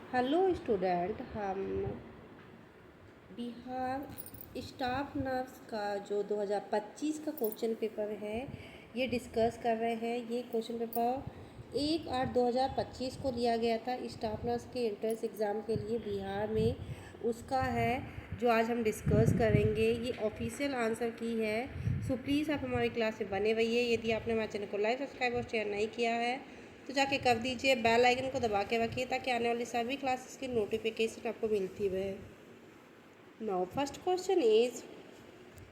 Hello student, हम Bihar staff nurse का जो 2025 का क्वेश्चन पेपर है ये डिस्कस कर रहे हैं। ये क्वेश्चन पेपर 1/8/2025 को लिया गया था स्टाफ नर्स के एंट्रेंस एग्ज़ाम के लिए बिहार में। उसका है जो आज हम डिस्कस करेंगे। ये ऑफिशियल आंसर की है। सो प्लीज़ आप हमारी क्लास में बने रहिए। यदि आपने हमारे चैनल को लाइक, सब्सक्राइब और शेयर नहीं किया है तो जाके कर दीजिए। बेल आइकन को दबा के रखिए ताकि आने वाली सभी क्लासेस की नोटिफिकेशन आपको मिलती रहे। नाउ फर्स्ट क्वेश्चन इज,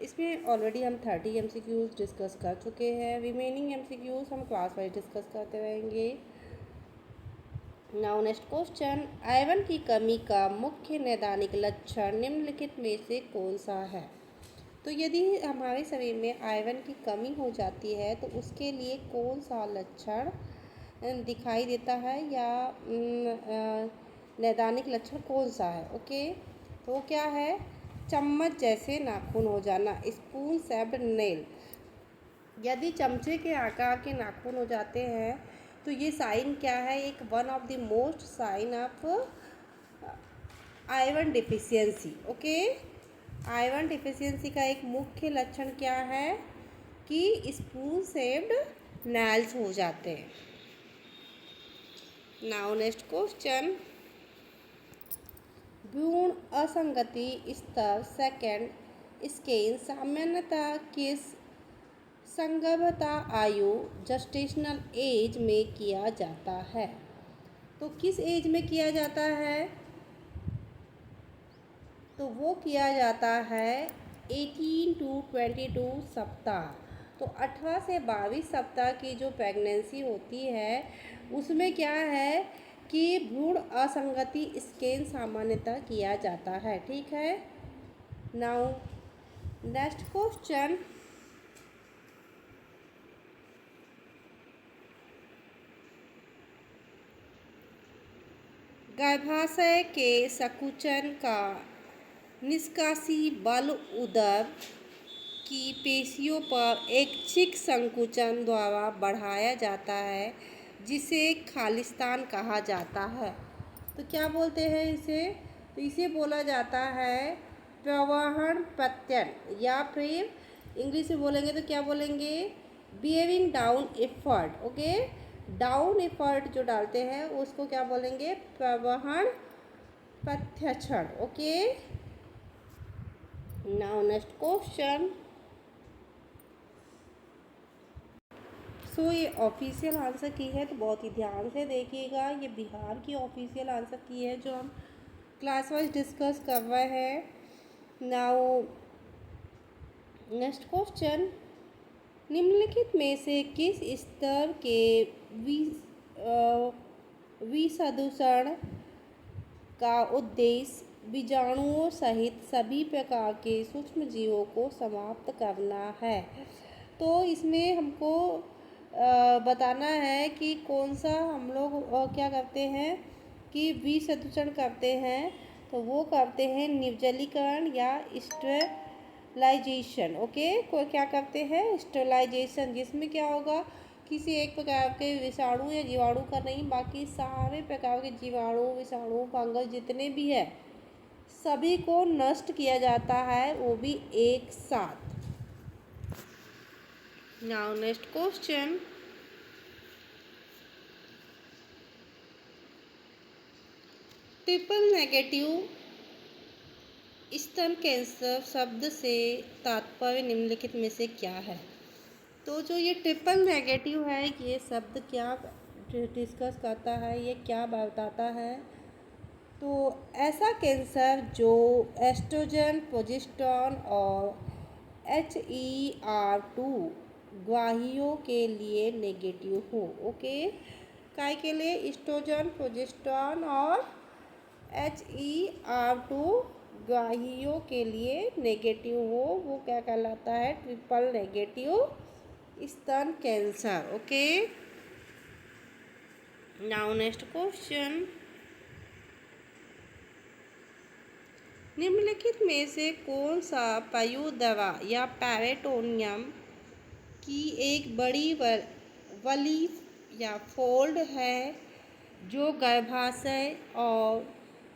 इसमें ऑलरेडी हम 30 MCQs डिस्कस कर चुके हैं। रिमेनिंग MCQs हम क्लास वाइज डिस्कस करते रहेंगे। नाउ नेक्स्ट क्वेश्चन, आयरन की कमी का मुख्य नैदानिक लक्षण निम्नलिखित में से कौन सा है? तो यदि हमारे शरीर में आयरन की कमी हो जाती है तो उसके लिए कौन सा लक्षण दिखाई देता है या नैदानिक लक्षण कौन सा है? ओके, तो वो क्या है? चम्मच जैसे नाखून हो जाना, स्पून शेप्ड नेल। यदि चमचे के आकार के नाखून हो जाते हैं तो ये साइन क्या है? एक one of the most sign of iron deficiency. Okay, iron deficiency का एक मुख्य लक्षण क्या है कि स्पून शेप्ड नेल्स हो जाते हैं। नाउ नेक्स्ट क्वेश्चन, भ्रूण असंगति स्तर सेकंड स्कैन सामान्यतः किस संगर्भता आयु जेस्टेशनल एज में किया जाता है? तो किस एज में किया जाता है? तो वो किया जाता है 18 to 22 सप्ताह। तो 18 से 22 सप्ताह की जो प्रेगनेंसी होती है उसमें क्या है कि भ्रूण असंगति स्कैन सामान्यतः किया जाता है। ठीक है। नाउ नेक्स्ट क्वेश्चन, गर्भाशय के संकुचन का निष्कासी बल उदर की पेशियों पर ऐच्छिक संकुचन द्वारा बढ़ाया जाता है जिसे खालिस्तान कहा जाता है। तो क्या बोलते हैं इसे? तो इसे बोला जाता है प्रवहन प्रत्यन, या फिर इंग्लिश में बोलेंगे तो क्या बोलेंगे? Bearing down effort. Okay, down effort जो डालते हैं उसको क्या बोलेंगे? प्रवहन प्रत्यक्षण। Okay, now next question. So ये ऑफिशियल आंसर की है तो बहुत ही ध्यान से देखिएगा। ये बिहार की ऑफिशियल आंसर की है जो हम क्लास वाइज डिस्कस कर रहे हैं। नाउ नेक्स्ट क्वेश्चन, निम्नलिखित में से किस स्तर के विसदूषण का उद्देश्य बीजाणुओं सहित सभी प्रकार के सूक्ष्म जीवों को समाप्त करना है? तो इसमें हमको बताना है कि कौन सा हम लोग क्या करते हैं कि विसदूषण करते हैं। तो वो करते हैं निर्जलीकरण या स्टेरिलाइजेशन। ओके, को क्या करते हैं? स्टेरिलाइजेशन, जिसमें क्या होगा? किसी एक प्रकार के विषाणु या जीवाणु का नहीं, बाकी सारे प्रकार के जीवाणु, विषाणु, फंगस जितने भी है सभी को नष्ट किया जाता है, वो भी एक साथ। Now next question, triple negative स्तन कैंसर शब्द से तात्पर्य निम्नलिखित में से क्या है? तो जो ये ट्रिपल नेगेटिव है ये शब्द क्या डिस्कस करता है, ये क्या बताता है? तो ऐसा कैंसर जो एस्ट्रोजन, प्रोजेस्टेरोन और HER2 ग्वाहियों के लिए नेगेटिव हो। ओके, काय के लिए? एस्ट्रोजन, प्रोजेस्टेरोन और HER2 ग्वाहियों के लिए नेगेटिव हो, वो क्या कहलाता है? ट्रिपल नेगेटिव स्तन cancer. Okay, now next question, निम्नलिखित में से कौन सा पयु दवा या पेरिटोनियम की एक बड़ी वली या फोल्ड है जो गर्भाशय और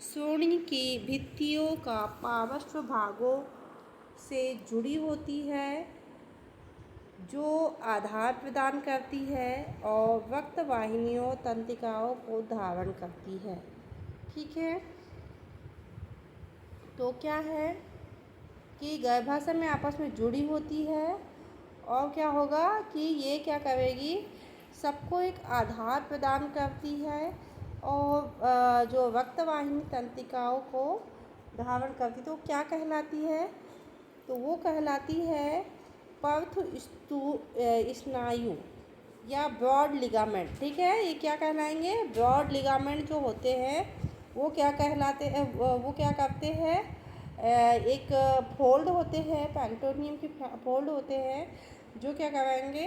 श्रोणि की भित्तियों का पार्श्व भागों से जुड़ी होती है, जो आधार प्रदान करती है और रक्त वाहिनियों तंत्रिकाओं को धारण करती है। ठीक है, तो क्या है कि गर्भाशय में आपस में जुड़ी होती है और क्या होगा कि ये क्या करेगी, सबको एक आधार प्रदान करती है और जो रक्तवाहिनी तंत्रिकाओं को धारण करती, तो क्या कहलाती है, तो वो कहलाती है पर्थ स्नायु या ब्रॉड लिगामेंट। ठीक है, ये क्या कहलाएंगे, ब्रॉड लिगामेंट जो होते हैं वो क्या कहलाते हैं, वो क्या करते हैं, एक फोल्ड होते हैं, पेरिटोनियम के फोल्ड होते हैं, जो क्या कराएंगे,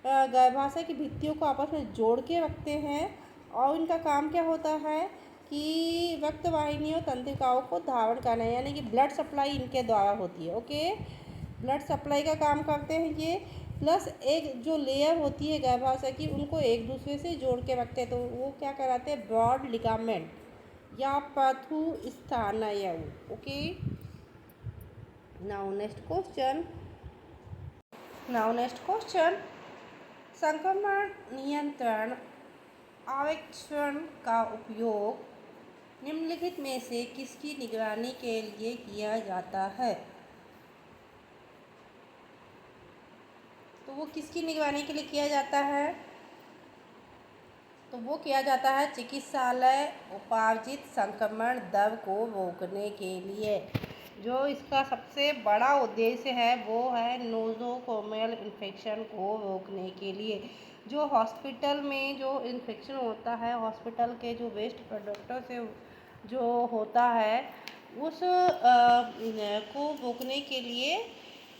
गर्भाशय की भित्तियों को आपस में जोड़ के रखते हैं और इनका काम क्या होता है कि रक्त वाहिनियों तंत्रिकाओं को धारण करना है, यानी कि ब्लड सप्लाई इनके द्वारा होती है। ओके, ब्लड सप्लाई का काम करते हैं ये, प्लस एक जो लेयर होती है गर्भाशय की उनको एक दूसरे से जोड़ के रखते हैं, तो वो क्या कराते हैं, ब्रॉड लिगामेंट या पथु स्थानयु। ओके, नाउ नेक्स्ट क्वेश्चन, संक्रमण नियंत्रण आवेक्षण का उपयोग निम्नलिखित में से किसकी निगरानी के लिए किया जाता है, तो वो किसकी निगरानी के लिए किया जाता है, तो वो किया जाता है चिकित्सालय उपार्जित संक्रमण दर को रोकने के लिए। जो इसका सबसे बड़ा उद्देश्य है वो है नोज़ोकोमियल इन्फेक्शन को रोकने के लिए। जो हॉस्पिटल में जो इन्फेक्शन होता है, हॉस्पिटल के जो वेस्ट प्रोडक्टों से जो होता है उस को रोकने के लिए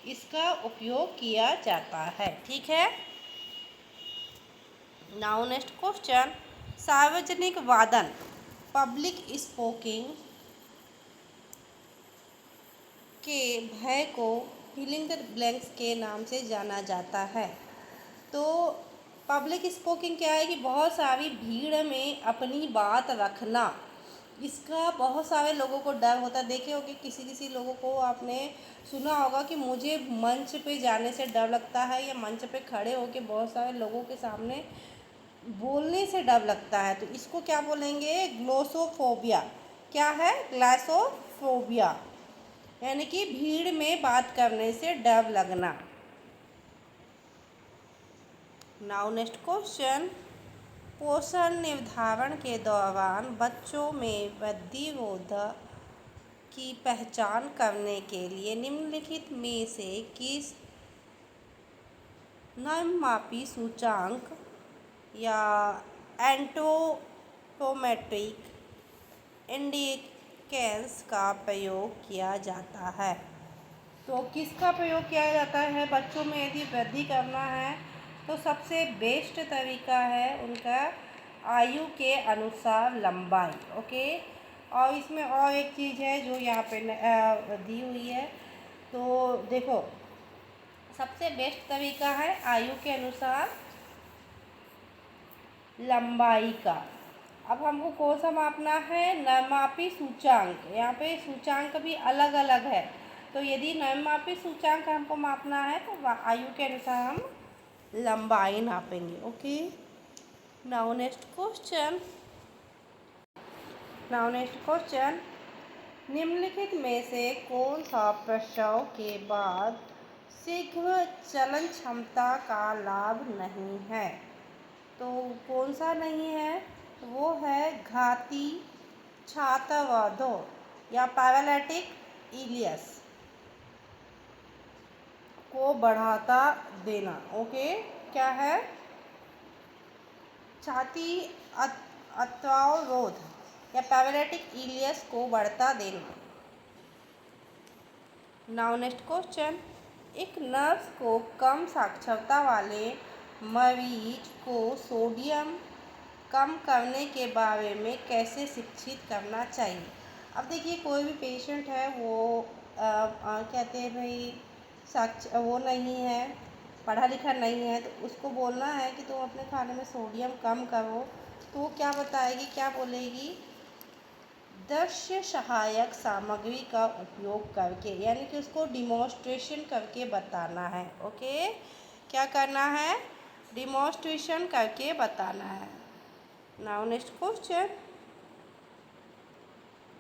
इसका उपयोग किया जाता है। ठीक है, नाउ नेक्स्ट क्वेश्चन, सार्वजनिक वादन पब्लिक स्पीकिंग के भय को फिलिंग द ब्लैंक्स के नाम से जाना जाता है। तो पब्लिक स्पीकिंग क्या है कि बहुत सारी भीड़ में अपनी बात रखना, इसका बहुत सारे लोगों को डर होता है। देखे होगे किसी लोगों को आपने सुना होगा कि मुझे मंच पे जाने से डर लगता है या मंच पे खड़े होके बहुत सारे लोगों के सामने बोलने से डर लगता है, तो इसको क्या बोलेंगे, ग्लोसोफोबिया। क्या है, ग्लासोफोबिया, यानी कि भीड़ में बात करने से डर लगना। नाउ नेक्स्ट क्वेश्चन, पोषण निर्धारण के दौरान बच्चों में वृद्धिरोध की पहचान करने के लिए निम्नलिखित में से किस नाममापी सूचांक या एंटोपोमेट्रिक इंडिकेंस का प्रयोग किया जाता है, तो किसका प्रयोग किया जाता है बच्चों में यदि वृद्धि करना है, तो सबसे बेस्ट तरीका है उनका आयु के अनुसार लंबाई। ओके, और इसमें और एक चीज़ है जो यहाँ पे दी हुई है, तो देखो सबसे बेस्ट तरीका है आयु के अनुसार लंबाई का। अब हमको कौन सा मापना है, नाममापी सूचांक, यहाँ पे सूचांक भी अलग अलग है, तो यदि नाममापी सूचांक हमको मापना है तो आयु के अनुसार हम लंबाई नापेंगे। ओके, नाउ नेक्स्ट क्वेश्चन, निम्नलिखित में से कौन सा प्रसव के बाद शीघ्र चलन क्षमता का लाभ नहीं है, तो कौन सा नहीं है, तो वो है घाती छात्रावादों या पैरालिटिक इलियस को बढ़ाता देना। ओके, क्या है, छाती अवरोध या पैरालिटिक इलियस को बढ़ता देना। नाउ नेक्स्ट क्वेश्चन, एक नर्स को कम साक्षरता वाले मरीज को सोडियम कम करने के बारे में कैसे शिक्षित करना चाहिए। अब देखिए कोई भी पेशेंट है वो कहते हैं भाई वो नहीं है, पढ़ा लिखा नहीं है, तो उसको बोलना है कि तुम अपने खाने में सोडियम कम करो, तो वो क्या बताएगी, क्या बोलेगी, दृश्य सहायक सामग्री का उपयोग करके, यानी कि उसको डिमॉन्स्ट्रेशन करके बताना है। ओके, क्या करना है, डिमॉन्स्ट्रेशन करके बताना है। नाउ नेक्स्ट क्वेश्चन,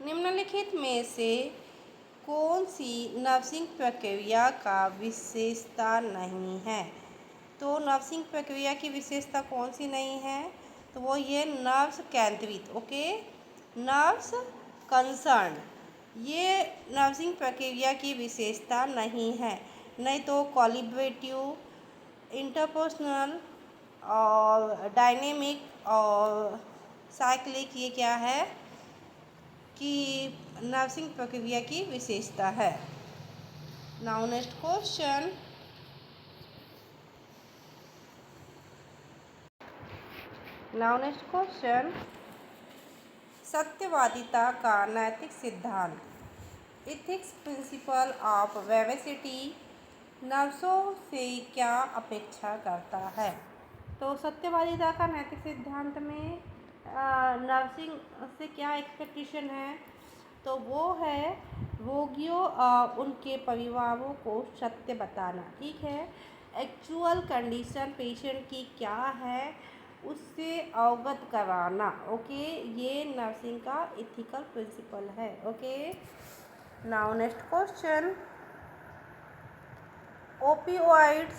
निम्नलिखित में से कौन सी नर्सिंग प्रक्रिया का विशेषता नहीं है। तो नर्सिंग प्रक्रिया की विशेषता कौन सी नहीं है, तो वो ये नर्व्स केंद्रित, ओके, नर्व्स कंसर्न, ये नर्सिंग प्रक्रिया की विशेषता नहीं है। नहीं तो कोलिब्रेटिव, इंटरपर्सनल और डायनेमिक और साइक्लिक, ये क्या है कि नर्सिंग प्रक्रिया की विशेषता है। नाउ नेक्स्ट क्वेश्चन, सत्यवादिता का नैतिक सिद्धांत, इथिक्स प्रिंसिपल ऑफ वेरासिटी, नर्सों से क्या अपेक्षा करता है। तो सत्यवादिता का नैतिक सिद्धांत में नर्सिंग से क्या एक्सपेक्टेशन है, तो वो है रोगियों उनके परिवारों को सत्य बताना, ठीक है, एक्चुअल कंडीशन पेशेंट की क्या है उससे अवगत कराना। ओके, ये नर्सिंग का इथिकल प्रिंसिपल है। Okay, now next question, opioids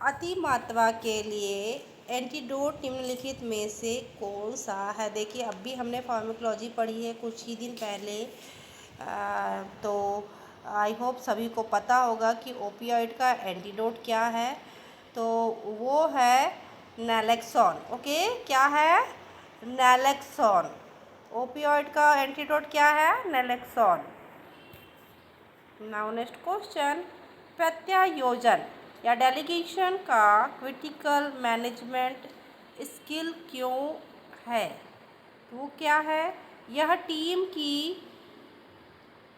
अति मात्रा के लिए एंटीडोट निम्नलिखित में से कौन सा है। देखिए, अभी हमने फार्माकोलॉजी पढ़ी है कुछ ही दिन पहले, तो आई होप सभी को पता होगा कि ओपिओइड का एंटीडोट क्या है। तो वो है नैलेक्सोन। ओके, क्या है, नैलेक्सोन। ओपिओइड का एंटीडोट क्या है, नैलेक्सोन। नाउ नेक्स्ट क्वेश्चन, प्रत्यायोजन या डेलीगेशन का क्रिटिकल मैनेजमेंट स्किल क्यों है। तो वो क्या है, यह टीम की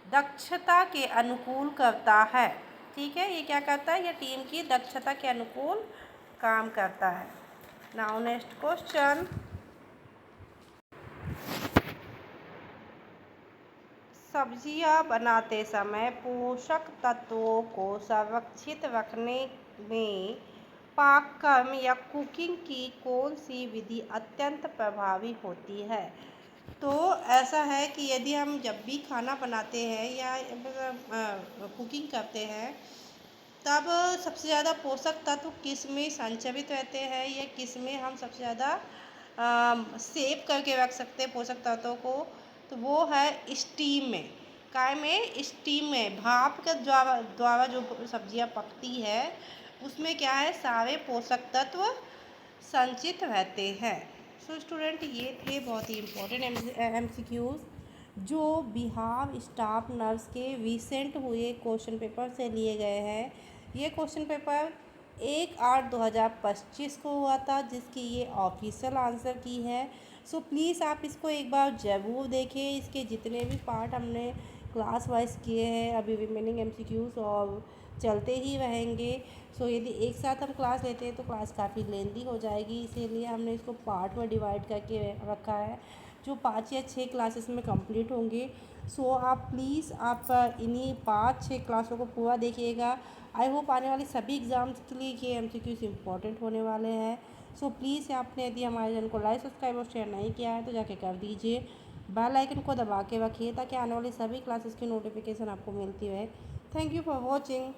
दक्षता के अनुकूल करता है, ठीक है, ये क्या करता है, यह टीम की दक्षता के अनुकूल काम करता है। नाउ नेक्स्ट क्वेश्चन, सब्जियां बनाते समय पोषक तत्वों को संरक्षित रखने में पाकक्रम या कुकिंग की कौन सी विधि अत्यंत प्रभावी होती है। तो ऐसा है कि यदि हम जब भी खाना बनाते हैं या कुकिंग करते हैं, तब सबसे ज़्यादा पोषक तत्व किस में संचरित रहते हैं या किस में हम सबसे ज़्यादा सेव करके रख सकते हैं पोषक तत्वों को, तो वो है स्टीम में। काय में, स्टीम में, भाप के द्वारा जो सब्जियां पकती है उसमें क्या है, सारे पोषक तत्व संचित रहते हैं। सो स्टूडेंट, ये थे बहुत ही इम्पोर्टेंट MCQs जो बिहार स्टाफ नर्स के रिसेंट हुए क्वेश्चन पेपर से लिए गए हैं। ये क्वेश्चन पेपर 1/8/2025 को हुआ था, जिसकी ये ऑफिशियल आंसर की है। सो प्लीज़ आप इसको एक बार ज़रूर देखें। इसके जितने भी पार्ट हमने क्लास वाइज किए हैं, अभी रिमेनिंग MCQs और चलते ही रहेंगे। सो यदि एक साथ हम क्लास लेते हैं तो क्लास काफ़ी लेंदी हो जाएगी, इसीलिए हमने इसको पार्ट में डिवाइड करके रखा है, जो 5 या 6 क्लासेस में कंप्लीट होंगे। सो आप प्लीज़ आप इन्हीं 5-6 क्लासों को पूरा देखिएगा। आई होप आने वाली सभी एग्ज़ाम्स के लिए ये MCQs इम्पॉर्टेंट होने वाले हैं। सो प्लीज़ आपने यदि हमारे चैनल को लाइक, सब्सक्राइब और शेयर नहीं किया है तो जाके कर दीजिए। बेल आइकन को दबा के रखिए ताकि आने वाली सभी क्लासेस की नोटिफिकेशन आपको मिलती रहे। Thank you for watching.